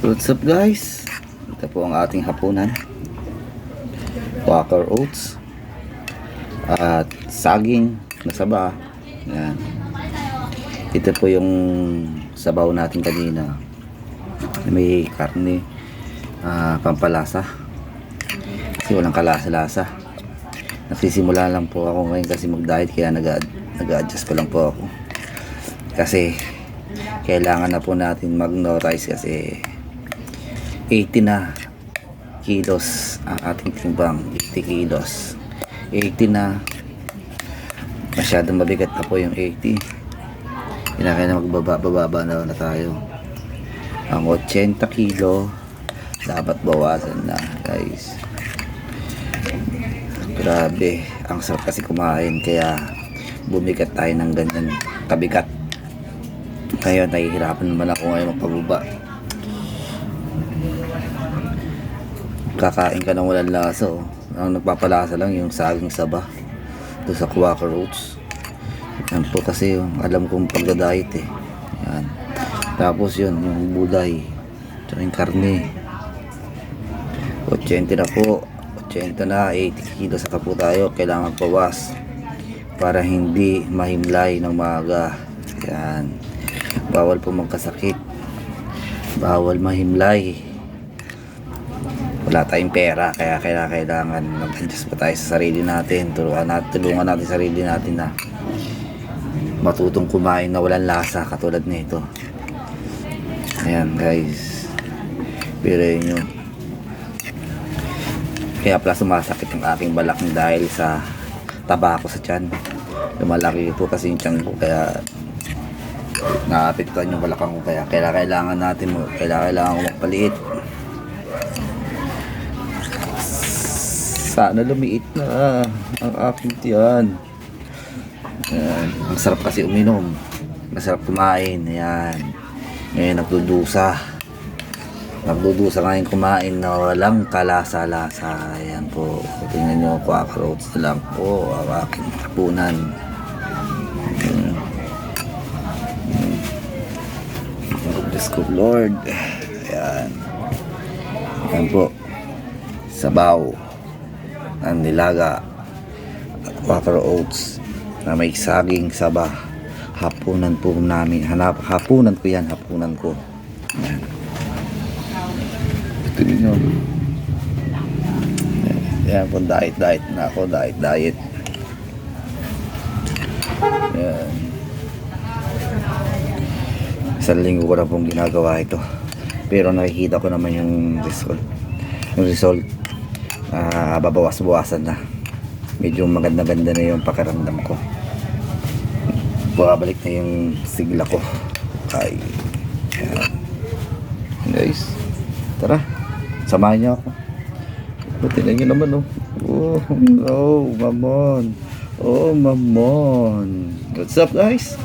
What's up guys? Ito po ang ating hapunan. Quaker oats at saging na saba. Yan. Ito po yung sabaw natin kanina. May karne, pampalasa. Kasi walang kalasa-lasa. Nagsisimula lang po ako ngayon kasi mag-diet, kaya nag-adjust ko lang po ako. Kasi kailangan na po natin mag-no-rice kasi 80 na kilos ang ating timbang. 80 kilos, 80 na, masyadong mabigat na po yung 80. Kailangan na magbaba na tayo. Ang 80 kilo dapat bawasan na guys. Grabe, ang sarap kasi kumain, kaya bumigat tayo ng ganyan kabigat. Kaya nahihirapan naman ako ngayon magpababa. Kakain ka ng walang lasa, oh. Ang nagpapalasa lang yung saging saba doon sa Quaker oats. Yan po kasi yung alam kong pagda-diet eh. Yan. Tapos yun, yung bulay tsaka yung karne 80 na po, 80 na, 80 kilos sa po tayo. Kailangan pawas para hindi mahimlay ng maaga. Yan. Bawal po magkasakit, bawal mahimlay. Wala tayong pera, kaya kailangan mag-adjust pa tayo sa sarili natin. Tulungan natin sarili natin na matutong kumain na walang lasa katulad nito. Ayan guys, pirayin nyo. Kaya pala sumasakit ang aking balakang dahil sa tabako sa tiyan. Lumalaki po kasi yung tiyan ko, kaya naapektuhan yung balakang ko. Kaya kailangan ko magpaliit. Sana lumiit na ang aking tiyan. Ayan. Ang sarap kasi uminom, masarap kumain. Ayan. Ngayon nagdudusa ngayon kumain na walang kalasa-lasa. Ayan po, tingnan nyo, Quaker oats na lang po ang aking hapunan. Diyos ko Lord. Ayan. Ayan po, sabaw ang nilaga at Quaker oats na may saging saba. Hapunan po namin. Hapunan ko yan. Hapunan ko. Yan. Ito nyo. Yan po, diet na ako. Diet. Yan. Isang linggo ko na pong ginagawa ito. Pero nakikita ko naman yung result. Babawas-bawasan na. Medyo maganda-ganda na yung pakiramdam ko. Babalik na yung sigla ko. Ay, guys, tara, samahan niyo ako. Tingnan niyo naman, oh mamon. What's up guys?